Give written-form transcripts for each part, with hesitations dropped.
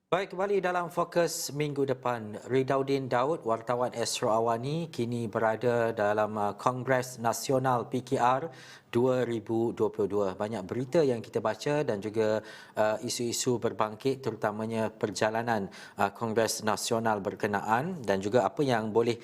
Baik, kembali dalam fokus minggu depan. Ridaudin Daud, wartawan Astro Awani, kini berada dalam Kongres Nasional PKR 2022. Banyak berita yang kita baca dan juga isu-isu berbangkit, terutamanya perjalanan Kongres Nasional berkenaan dan juga apa yang boleh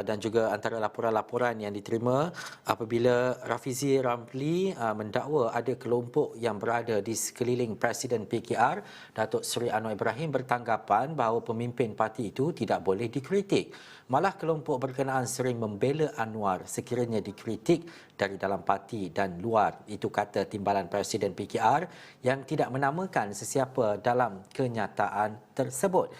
dan juga antara laporan-laporan yang diterima apabila Rafizi Ramli mendakwa ada kelompok yang berada di sekeliling Presiden PKR, Datuk Seri Anwar Ibrahim bertanggapan bahawa pemimpin parti itu tidak boleh dikritik. Malah kelompok berkenaan sering membela Anwar sekiranya dikritik dari dalam parti dan luar. Itu kata timbalan Presiden PKR yang tidak menamakan sesiapa dalam kenyataan tersebut.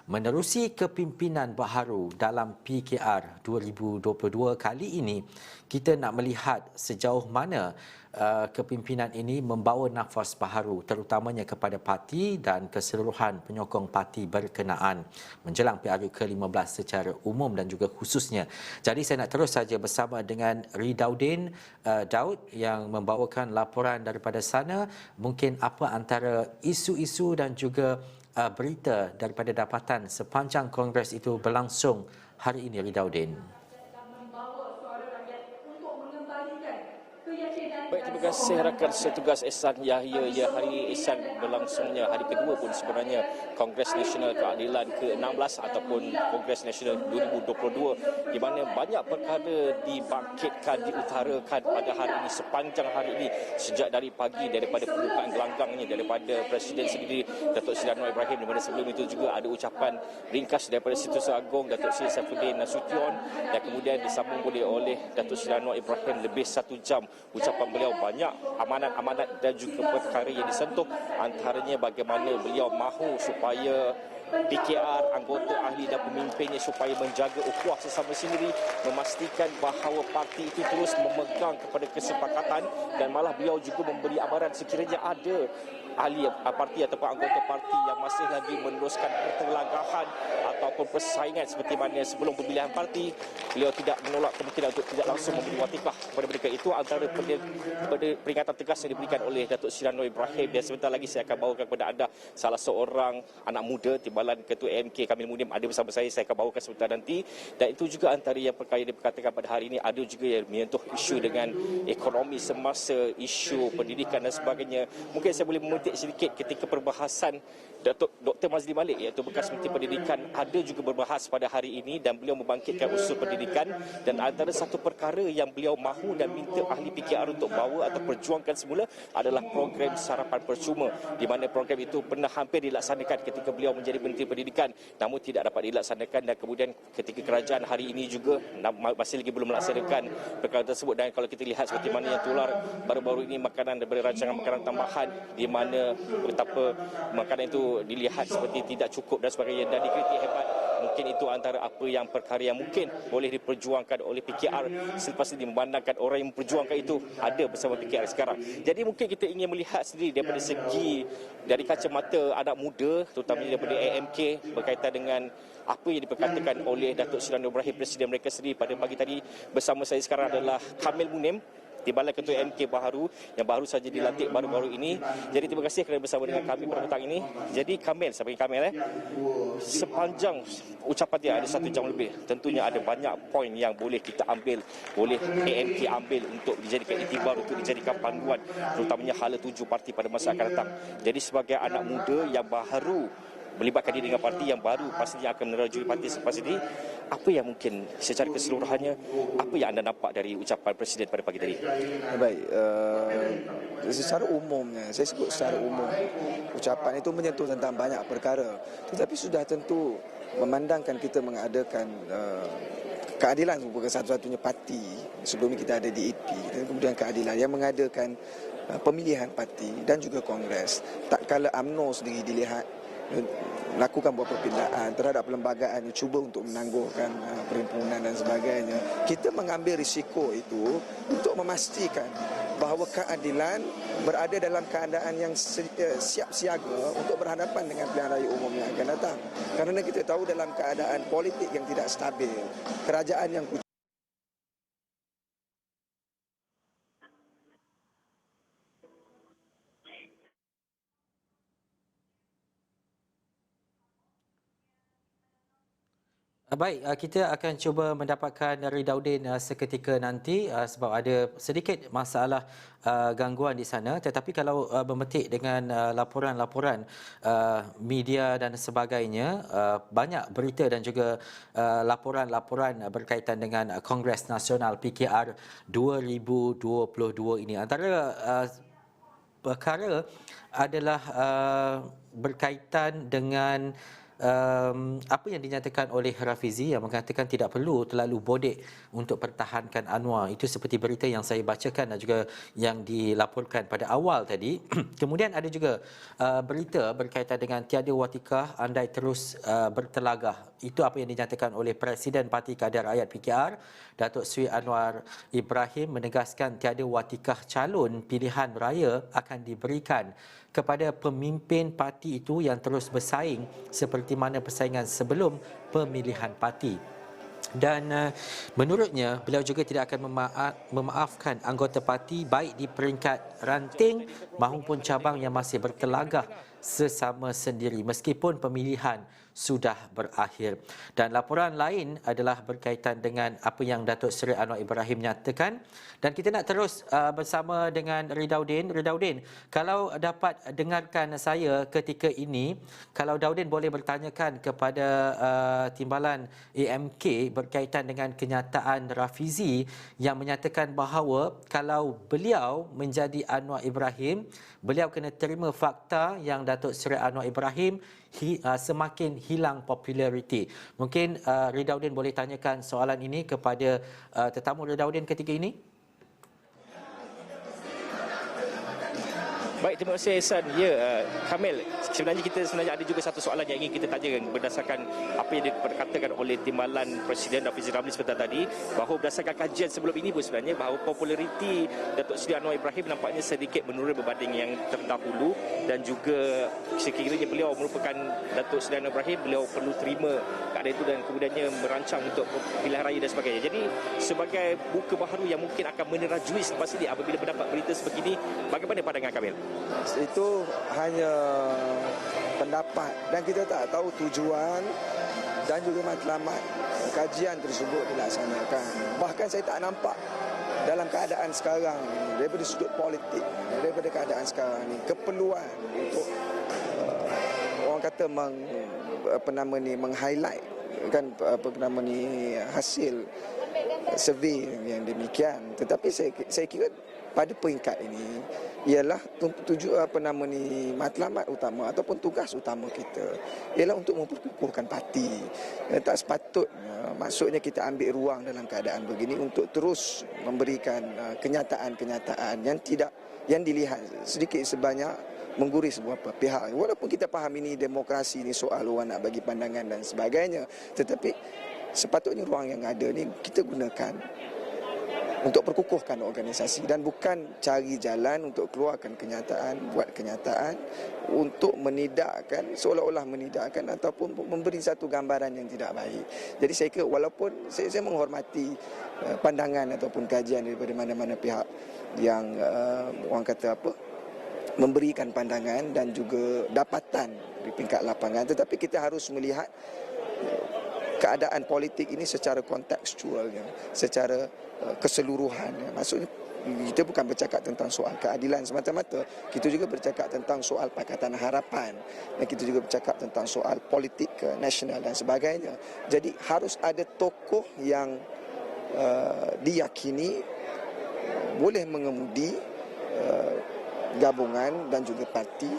Menerusi kepimpinan baharu dalam PKR 2022 kali ini, kita nak melihat sejauh mana kepimpinan ini membawa nafas baharu terutamanya kepada parti dan keseluruhan penyokong parti berkenaan menjelang PRU ke-15 secara umum dan juga khususnya. Jadi saya nak terus saja bersama dengan Ridaudin Daud yang membawakan laporan daripada sana. Mungkin apa antara isu-isu dan juga berita daripada dapatan sepanjang Kongres itu berlangsung hari ini, Ridaudin. Baik, terima kasih rakan setugas Ehsan Yahya. Ya, hari Ehsan berlangsungnya hari kedua pun sebenarnya Kongres Nasional Keadilan ke-16 ataupun Kongres Nasional 2022 di mana banyak perkara dibangkitkan, diutarakan pada hari ini, sepanjang hari ini, sejak dari pagi daripada pembukaan gelanggangnya daripada Presiden sendiri Datuk Seri Anwar Ibrahim, di mana sebelum itu juga ada ucapan ringkas daripada Setiausaha Agong Datuk Seri Saifuddin Nasution dan kemudian disambung oleh Datuk Seri Anwar Ibrahim lebih 1 jam. Ucapan beliau banyak amanat-amanat dan juga perkara yang disentuh, antaranya bagaimana beliau mahu supaya PKR, anggota ahli dan pemimpinnya supaya menjaga ukhuwah sesama sendiri, memastikan bahawa parti itu terus memegang kepada kesepakatan, dan malah beliau juga memberi amaran sekiranya ada ahli parti ataupun anggota parti yang masih lagi meneruskan pertelagahan ataupun persaingan seperti mana sebelum pemilihan parti, beliau tidak menolak kemungkinan untuk tidak langsung memberi watifah kepada mereka. Itu antara peringatan tegas yang diberikan oleh Datuk Seri Anwar Ibrahim. Dan sebentar lagi saya akan bawakan kepada anda salah seorang anak muda timbalan Ketua AMK Kamil Munim ada bersama saya akan bawakan sebentar nanti. Dan itu juga antara yang perkara yang diperkatakan pada hari ini. Ada juga yang menyentuh isu dengan ekonomi semasa, isu pendidikan dan sebagainya. Mungkin saya boleh memetik sedikit ketika perbahasan Dr. Mazli Malik, iaitu bekas Menteri Pendidikan, ada juga berbahas pada hari ini dan beliau membangkitkan usul pendidikan. Dan antara satu perkara yang beliau mahu dan minta ahli PKR untuk bawa atau perjuangkan semula adalah program sarapan percuma, di mana program itu pernah hampir dilaksanakan ketika beliau menjadi Menteri Pendidikan namun tidak dapat dilaksanakan, dan kemudian ketika kerajaan hari ini juga masih lagi belum melaksanakan perkara tersebut. Dan kalau kita lihat seperti mana yang tular baru-baru ini makanan daripada rancangan makanan tambahan, di mana betapa makanan itu dilihat seperti tidak cukup dan sebagainya dan dikritik hebat. Mungkin itu antara apa yang perkara yang mungkin boleh diperjuangkan oleh PKR selepas ini, memandangkan orang yang memperjuangkan itu ada bersama PKR sekarang. Jadi mungkin kita ingin melihat sendiri daripada segi dari kacamata anak muda, terutamanya daripada AMK, berkaitan dengan apa yang diperkatakan oleh Datuk Seri Anwar Ibrahim, Presiden mereka sendiri pada pagi tadi. Bersama saya sekarang adalah Kamil Munim, timbalan Ketua MK baharu yang baru saja dilantik baru-baru ini. Jadi terima kasih kerana bersama dengan kami pada petang ini. Jadi Kamil, saya panggil Kamil sepanjang ucapan dia ada 1 jam lebih, tentunya ada banyak poin yang boleh kita ambil, boleh AMK ambil untuk dijadikan iktibar, untuk dijadikan panduan, terutamanya hala tuju parti pada masa akan datang. Jadi sebagai anak muda yang baru melibatkan diri dengan parti yang baru, pastinya akan menerajui parti selepas ini, apa yang mungkin secara keseluruhannya, apa yang anda nampak dari ucapan Presiden pada pagi tadi? Baik, secara umumnya, saya sebut secara umum, ucapan itu menyentuh tentang banyak perkara. Tetapi sudah tentu memandangkan kita mengadakan keadilan bukan satu-satunya parti. Sebelum ini kita ada DAP, dan kemudian keadilan yang mengadakan pemilihan parti dan juga kongres. Tak kala UMNO sendiri dilihat lakukan beberapa pindaan terhadap perlembagaan yang cuba untuk menangguhkan perhimpunan dan sebagainya. Kita mengambil risiko itu untuk memastikan bahawa keadilan berada dalam keadaan yang siap siaga untuk berhadapan dengan pilihan raya umum yang akan datang. Kerana kita tahu dalam keadaan politik yang tidak stabil, kerajaan yang Baik, kita akan cuba mendapatkan Ridaudin seketika nanti sebab ada sedikit masalah gangguan di sana. Tetapi kalau memetik dengan laporan-laporan media dan sebagainya, banyak berita dan juga laporan-laporan berkaitan dengan Kongres Nasional PKR 2022 ini. Antara perkara adalah berkaitan dengan apa yang dinyatakan oleh Rafizi yang mengatakan tidak perlu terlalu bodek untuk pertahankan Anwar. Itu seperti berita yang saya bacakan dan juga yang dilaporkan pada awal tadi. Kemudian ada juga berita berkaitan dengan tiada watikah andai terus bertelagah. Itu apa yang dinyatakan oleh Presiden Parti Kader Rakyat PKR, Datuk Seri Anwar Ibrahim, menegaskan tiada watikah calon pilihan raya akan diberikan kepada pemimpin parti itu yang terus bersaing seperti mana persaingan sebelum pemilihan parti. Dan menurutnya beliau juga tidak akan memaafkan anggota parti baik di peringkat ranting maupun cabang yang masih bertelagah sesama sendiri meskipun pemilihan sudah berakhir. Dan laporan lain adalah berkaitan dengan apa yang Datuk Seri Anwar Ibrahim nyatakan. Dan kita nak terus bersama dengan Ridaudin. Ridaudin, kalau dapat dengarkan saya ketika ini, kalau Daudin boleh bertanyakan kepada Timbalan AMK berkaitan dengan kenyataan Rafizi yang menyatakan bahawa kalau beliau menjadi Anwar Ibrahim, beliau kena terima fakta yang Datuk Seri Anwar Ibrahim semakin hilang populariti. Mungkin Ridaudin boleh tanyakan soalan ini kepada tetamu Ridaudin ketika ini. Baik, terima kasih Ehsan. Ya, Kamil, sebenarnya kita ada juga satu soalan yang ingin kita tanyakan berdasarkan apa yang dikatakan oleh Timbalan Presiden Rafizi Ramli sebentar tadi, bahawa berdasarkan kajian sebelum ini pun sebenarnya bahawa populariti Datuk Seri Anwar Ibrahim nampaknya sedikit menurun berbanding yang terdahulu, dan juga sekiranya beliau merupakan Datuk Seri Anwar Ibrahim, beliau perlu terima keadaan itu dan kemudiannya merancang untuk pilihan raya dan sebagainya. Jadi sebagai buku baharu yang mungkin akan menerajui selepas ini apabila mendapat berita sebegini, bagaimana pandangan Kamil? Itu hanya pendapat dan kita tak tahu tujuan dan juga matlamat kajian tersebut dilaksanakan. Bahkan saya tak nampak dalam keadaan sekarang ni, daripada sudut politik, daripada keadaan sekarang ni, keperluan untuk orang kata meng-highlight kan hasil survey yang demikian. Tetapi saya kira pada peringkat ini ialah matlamat utama ataupun tugas utama kita ialah untuk memperkukuhkan parti. Tak sepatutnya, maksudnya kita ambil ruang dalam keadaan begini untuk terus memberikan kenyataan-kenyataan yang dilihat sedikit sebanyak menggurui sebuah pihak. Walaupun kita faham ini demokrasi, ini soal orang nak bagi pandangan dan sebagainya, tetapi sepatutnya ruang yang ada ni kita gunakan untuk perkukuhkan organisasi dan bukan cari jalan untuk keluarkan kenyataan, buat kenyataan untuk menidakkan, seolah-olah menidakkan ataupun memberi satu gambaran yang tidak baik. Jadi saya kira walaupun saya menghormati pandangan ataupun kajian daripada mana-mana pihak yang orang kata memberikan pandangan dan juga dapatan di tingkat lapangan, tetapi kita harus melihat keadaan politik ini secara kontekstualnya, secara keseluruhannya. Maksudnya kita bukan bercakap tentang soal keadilan semata-mata, kita juga bercakap tentang soal Pakatan Harapan, dan kita juga bercakap tentang soal politik nasional dan sebagainya. Jadi harus ada tokoh yang diyakini boleh mengemudi gabungan dan juga parti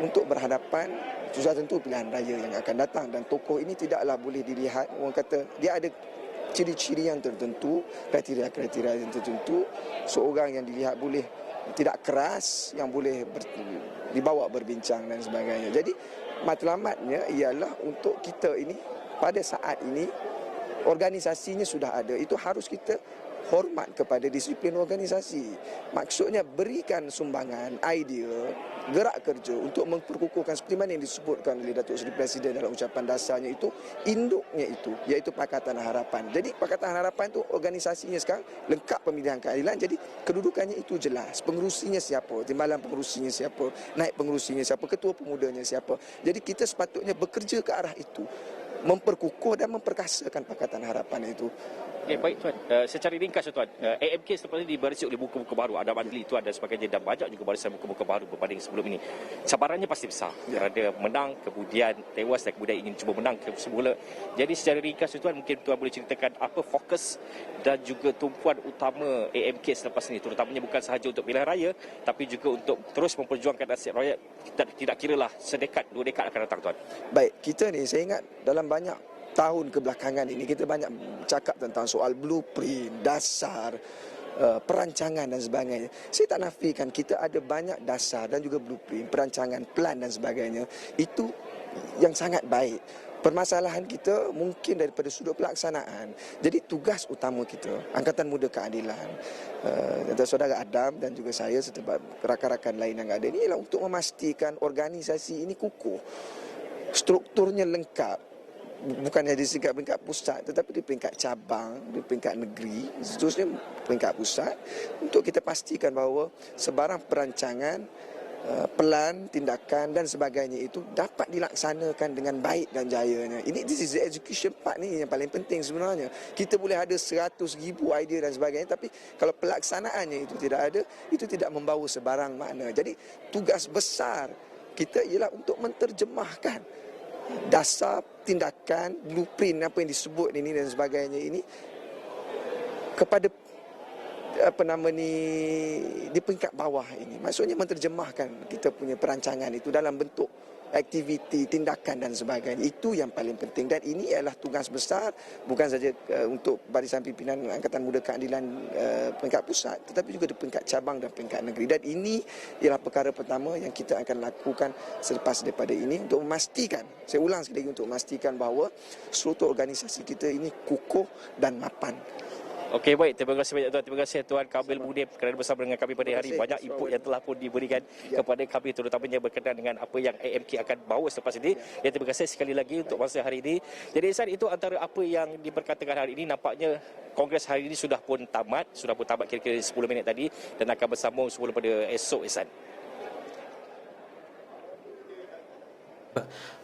untuk berhadapan sudah tentu pilihan raya yang akan datang, dan tokoh ini tidaklah boleh dilihat, orang kata dia ada ciri-ciri yang tertentu, kriteria-kriteria yang tertentu. Seorang yang dilihat boleh tidak keras, yang boleh dibawa berbincang dan sebagainya. Jadi matlamatnya ialah untuk kita ini pada saat ini organisasinya sudah ada, itu harus kita hormat kepada disiplin organisasi. Maksudnya berikan sumbangan, idea, gerak kerja untuk memperkukuhkan seperti mana yang disebutkan oleh Datuk Seri Presiden dalam ucapan dasarnya itu, induknya itu, iaitu Pakatan Harapan. Jadi Pakatan Harapan itu organisasinya sekarang lengkap pemilihan keadilan, jadi kedudukannya itu jelas. Pengerusinya siapa, timbalan pengerusinya siapa, naib pengerusinya siapa, ketua pemudanya siapa. Jadi kita sepatutnya bekerja ke arah itu. memperkukuh dan memperkasakan Pakatan Harapan itu. Okay, baik Tuan. Secara ringkas Tuan, AMK selepas ini dibarisi oleh buku-buku baru, Adam Adli Tuan dan sebagainya, dan banyak juga barisan buku-buku baru berbanding sebelum ini. Cabarannya pasti besar. Ada menang, kemudian tewas dan kemudian ingin cuba menang semula. Jadi secara ringkas Tuan, mungkin Tuan boleh ceritakan apa fokus dan juga tumpuan utama AMK selepas ini, terutamanya bukan sahaja untuk pilihan raya, tapi juga untuk terus memperjuangkan nasib rakyat, tidak kiralah sedekat, 2 dekad akan datang Tuan. Baik, kita ni saya ingat dalam banyak tahun kebelakangan ini kita banyak cakap tentang soal blueprint, dasar, perancangan dan sebagainya. Saya tak nafikan kita ada banyak dasar dan juga blueprint, perancangan, plan dan sebagainya. Itu yang sangat baik. Permasalahan kita mungkin daripada sudut pelaksanaan. Jadi tugas utama kita, Angkatan Muda Keadilan, saudara Adam dan juga saya serta rakan-rakan lain yang ada ini ialah untuk memastikan organisasi ini kukuh, strukturnya lengkap. Bukan hanya di peringkat pusat tetapi di peringkat cabang, di peringkat negeri, seterusnya peringkat pusat, untuk kita pastikan bahawa sebarang perancangan, pelan, tindakan dan sebagainya itu dapat dilaksanakan dengan baik dan jayanya. Ini this is the execution part ni yang paling penting sebenarnya. Kita boleh ada 100,000 idea dan sebagainya, tapi kalau pelaksanaannya itu tidak ada, itu tidak membawa sebarang makna. Jadi tugas besar kita ialah untuk menterjemahkan dasar, tindakan, blueprint apa yang disebut ini dan sebagainya ini kepada di peringkat bawah ini. Maksudnya menterjemahkan kita punya perancangan itu dalam bentuk aktiviti, tindakan dan sebagainya. Itu yang paling penting dan ini adalah tugas besar bukan saja untuk barisan pimpinan Angkatan Muda Keadilan peringkat pusat, tetapi juga di peringkat cabang dan peringkat negeri. Dan ini ialah perkara pertama yang kita akan lakukan selepas daripada ini untuk memastikan, saya ulang sekali lagi, untuk memastikan bahawa struktur organisasi kita ini kukuh dan mapan. Okey, baik. Terima kasih banyak Tuan. Terima kasih Tuan Kamil Munim kerana bersama dengan kami pada hari. Banyak input yang telah pun diberikan kepada kami, terutamanya berkenaan dengan apa yang AMK akan bawa selepas ini. Ya, terima kasih sekali lagi untuk masa hari ini. Jadi Ihsan, itu antara apa yang diperkatakan hari ini. Nampaknya Kongres hari ini sudah pun tamat kira-kira 10 minit tadi dan akan bersambung semula pada esok, Ihsan.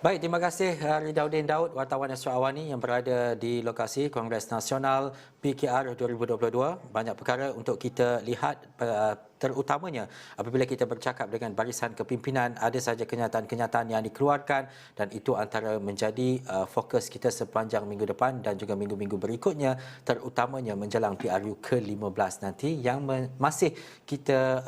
Baik, terima kasih Ridaudin Daud, wartawan Astro Awani yang berada di lokasi Kongres Nasional PKR 2022. Banyak perkara untuk kita lihat, terutamanya apabila kita bercakap dengan barisan kepimpinan, ada saja kenyataan-kenyataan yang dikeluarkan dan itu antara menjadi fokus kita sepanjang minggu depan dan juga minggu-minggu berikutnya, terutamanya menjelang PRU ke-15 nanti yang masih kita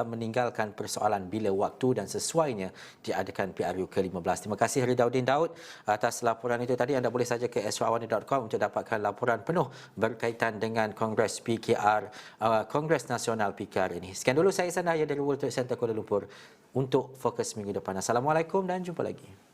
meninggalkan persoalan bila waktu dan sesuainya diadakan PRU ke-15. Terima kasih Ridaudin Daud atas laporan itu tadi. Anda boleh saja ke astroawani.com untuk dapatkan laporan penuh berkaitan dengan Kongres PKR, Kongres Nasional PKR ini. Sekian dulu saya Ihsan Dahaya dari World Trade Center Kuala Lumpur untuk fokus minggu depan. Assalamualaikum dan jumpa lagi.